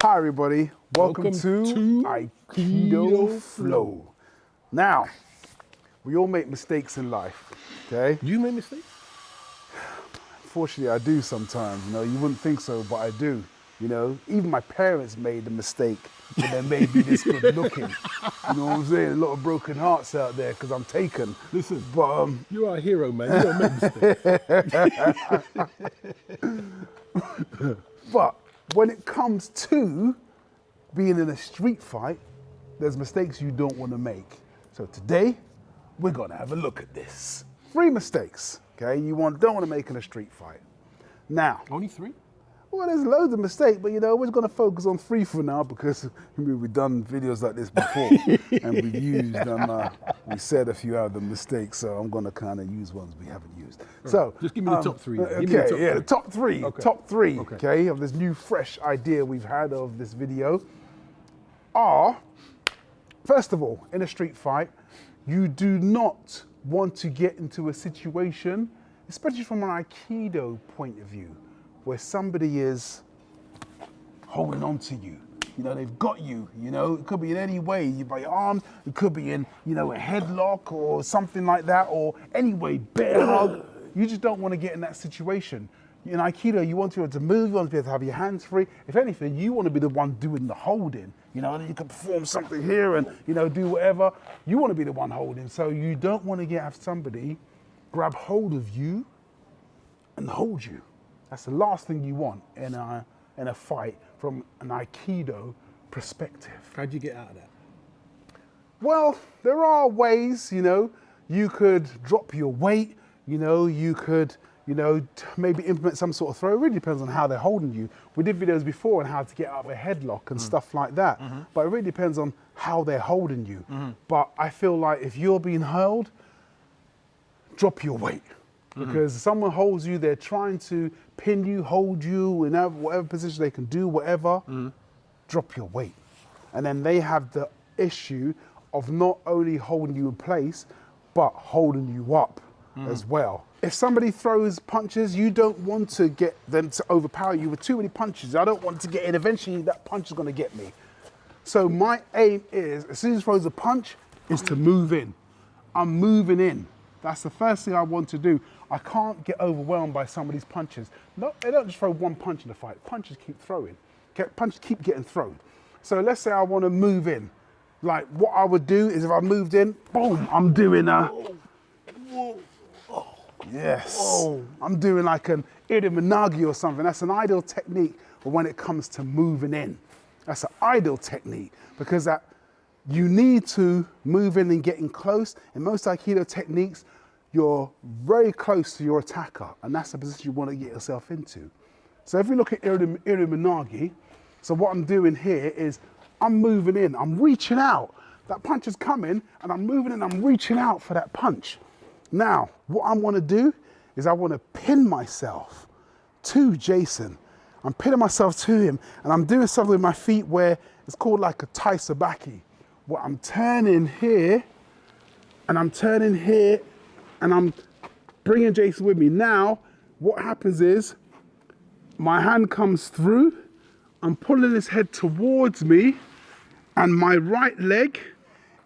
Hi everybody, welcome to Aikidoflow. Now, we all make mistakes in life, okay? You make mistakes? Fortunately, I do sometimes, you wouldn't think so, but I do, Even my parents made a mistake, but they made me this good looking. You know what I'm saying? A lot of broken hearts out there because I'm taken. Listen, but you are a hero, man. You don't make mistakes. But when it comes to being in a street fight, there's mistakes you don't want to make. So today, we're gonna have a look at this. 3 mistakes, okay, don't want to make in a street fight. Now, Only 3? well, there's loads of mistakes, but we're just gonna focus on 3 for now because we've done videos like this before and we've used we said a few other mistakes, so I'm gonna kind of use ones we haven't used. Right. So just give me the top 3. Okay, the top 3. Okay. Top 3, okay, of this new fresh idea we've had of this video are, first of all, in a street fight, you do not want to get into a situation, especially from an Aikido point of view, where somebody is holding on to you. They've got you, it could be in any way, by your arms, it could be in, a headlock or something like that, or any way, bear hug. You just don't want to get in that situation. In Aikido, you want to be able to move, you want to be able to have your hands free. If anything, you want to be the one doing the holding, and you can perform something here and, do whatever. You want to be the one holding, so you don't want to have somebody grab hold of you and hold you. That's the last thing you want in a fight from an Aikido perspective. How'd you get out of that? Well, there are ways, you could drop your weight, you could, maybe implement some sort of throw. It really depends on how they're holding you. We did videos before on how to get out of a headlock and stuff like that. But it really depends on how they're holding you. But I feel like if you're being held, drop your weight. Because someone holds you, they're trying to pin you, hold you, in whatever position they can do, whatever, drop your weight. And then they have the issue of not only holding you in place, but holding you up as well. If somebody throws punches, you don't want to get them to overpower you with too many punches. I don't want to get in. Eventually, that punch is going to get me. So my aim is, as soon as he throws a punch, is to move in. I'm moving in. That's the first thing I want to do. I can't get overwhelmed by somebody's punches. No, they don't just throw one punch in the fight. Punches keep throwing. Punches keep getting thrown. So let's say I want to move in. Like what I would do is if I moved in, boom, I'm doing a... Yes. Whoa. I'm doing like an Iriminagi or something. That's an ideal technique for when it comes to moving in. That's an ideal technique because you need to move in and getting close. In most Aikido techniques, you're very close to your attacker, and that's the position you want to get yourself into. So if we look at Iriminagi, so what I'm doing here is I'm moving in, I'm reaching out. That punch is coming, and I'm moving in, I'm reaching out for that punch. Now, what I want to do is I want to pin myself to Jason. I'm pinning myself to him, and I'm doing something with my feet where it's called like a tai sabaki. Where I'm turning here, and I'm turning here, and I'm bringing Jason with me. Now, what happens is, my hand comes through, I'm pulling his head towards me, and my right leg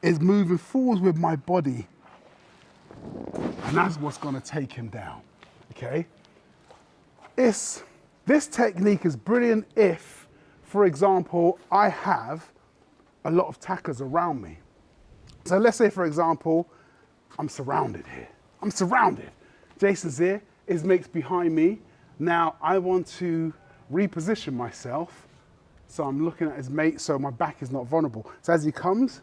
is moving forwards with my body. And that's what's gonna take him down, okay? This technique is brilliant if, for example, I have a lot of attackers around me. So let's say, for example, I'm surrounded here. I'm surrounded. Jason's here, his mate's behind me. Now I want to reposition myself. So I'm looking at his mate so my back is not vulnerable. So as he comes,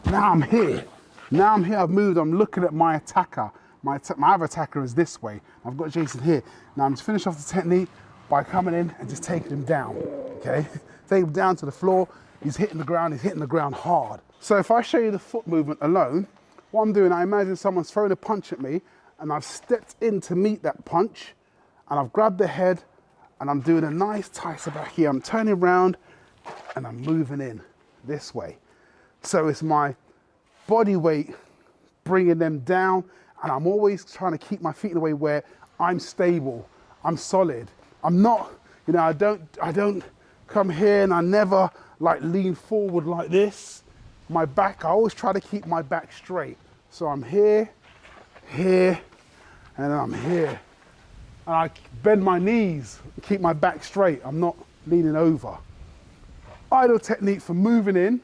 now I'm here. Now I'm here, I've moved, I'm looking at my attacker. My other attacker is this way. I've got Jason here. Now I'm just finish off the technique by coming in and just taking him down, okay? Take him down to the floor. He's hitting the ground hard. So if I show you the foot movement alone, what I'm doing, I imagine someone's throwing a punch at me and I've stepped in to meet that punch and I've grabbed the head and I'm doing a nice tai sabaki. I'm turning around and I'm moving in this way. So it's my body weight bringing them down, and I'm always trying to keep my feet in a way where I'm stable, I'm solid. I'm not, I don't come here and I never like lean forward like this. My back, I always try to keep my back straight. So I'm here, here, and I'm here. And I bend my knees, keep my back straight. I'm not leaning over. Idle technique for moving in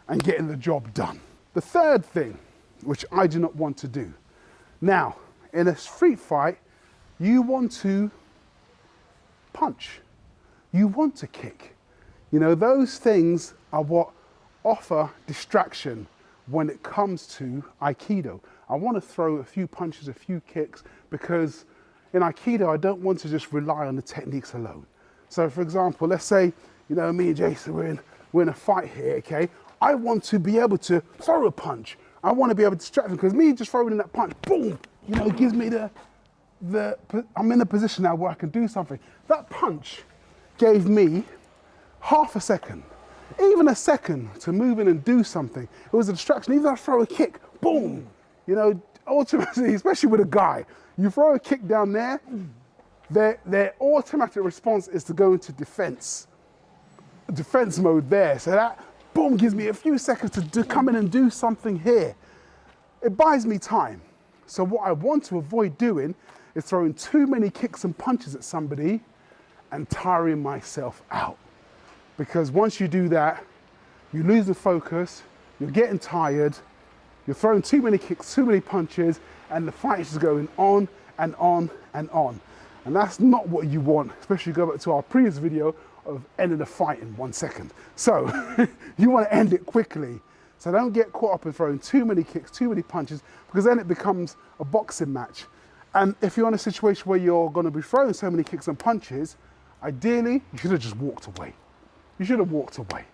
and getting the job done. The third thing, which I do not want to do. Now, in a street fight, you want to punch. You want to kick. You know, those things are what offer distraction when it comes to Aikido. I want to throw a few punches, a few kicks, because in Aikido, I don't want to just rely on the techniques alone. So for example, let's say, you know, me and Jason, we're in a fight here, okay? I want to be able to throw a punch. I want to be able to distract them, because me just throwing in that punch, boom, you know, gives me I'm in a position now where I can do something. That punch gave me half a second, even a second to move in and do something. It was a distraction. Even if I throw a kick, boom, you know, ultimately, especially with a guy, you throw a kick down there, their automatic response is to go into defense mode there. So that, boom, gives me a few seconds to come in and do something here. It buys me time. So what I want to avoid doing is throwing too many kicks and punches at somebody and tiring myself out. Because once you do that, you lose the focus, you're getting tired, you're throwing too many kicks, too many punches, and the fight is just going on and on and on. And that's not what you want, especially go back to our previous video of ending the fight in 1 second. So you want to end it quickly. So don't get caught up in throwing too many kicks, too many punches, because then it becomes a boxing match. And if you're in a situation where you're going to be throwing so many kicks and punches, ideally, you should have just walked away. You should have walked away.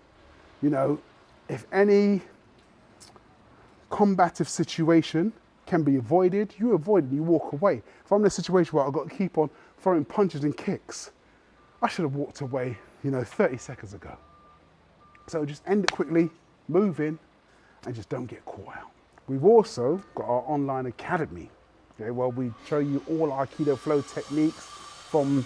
You know, if any combative situation can be avoided, you avoid it, you walk away. If I'm in a situation where I've got to keep on throwing punches and kicks, I should have walked away, you know, 30 seconds ago. So just end it quickly, move in, and just don't get caught out. We've also got our online academy, okay, where we show you all our Aikidoflow techniques, from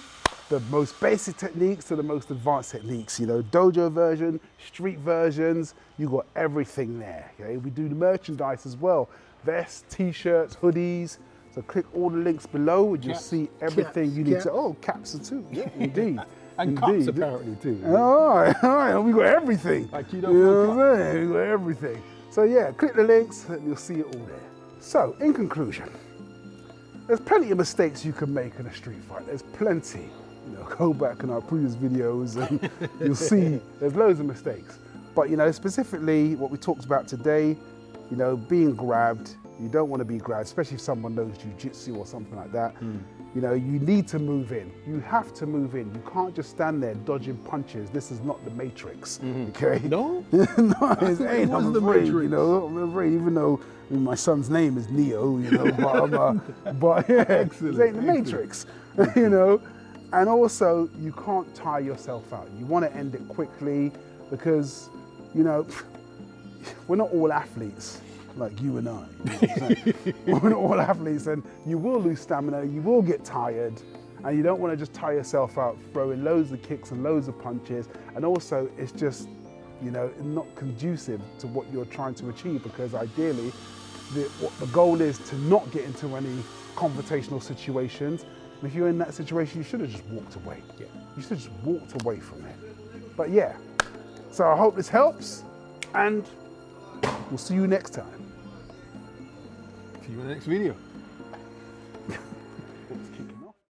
the most basic techniques to the most advanced techniques, you know, dojo version, street versions, you got everything there, okay? We do the merchandise as well, vests, t-shirts, hoodies. So click all the links below and you'll see everything you need to, oh, caps too, yeah, indeed. And cups apparently too. All right, we got everything. Aikidoflow, you know what I'm saying? We got everything. So yeah, click the links and you'll see it all there. So in conclusion, there's plenty of mistakes you can make in a street fight. There's plenty. You know, go back in our previous videos and you'll see there's loads of mistakes. But you know, specifically what we talked about today, you know, being grabbed, you don't want to be grabbed, especially if someone knows jiu-jitsu or something like that. You know, you need to move in. You have to move in. You can't just stand there dodging punches. This is not the Matrix, okay? No? No, it ain't. was I'm the afraid, Matrix. you know, I'm afraid, even though my son's name is Neo, you know, but yeah, Excellent, it ain't the excellent. Matrix, you know? And also, you can't tire yourself out. You want to end it quickly because, you know, we're not all athletes like you and I. You know what I'm saying? We're not all athletes, and you will lose stamina, you will get tired, and you don't want to just tire yourself out throwing loads of kicks and loads of punches. And also, it's just, you know, not conducive to what you're trying to achieve, because ideally, what the goal is to not get into any confrontational situations. And if you're in that situation, you should have just walked away. Yeah. You should have just walked away from it. But yeah, so I hope this helps, and we'll see you next time. See you in the next video.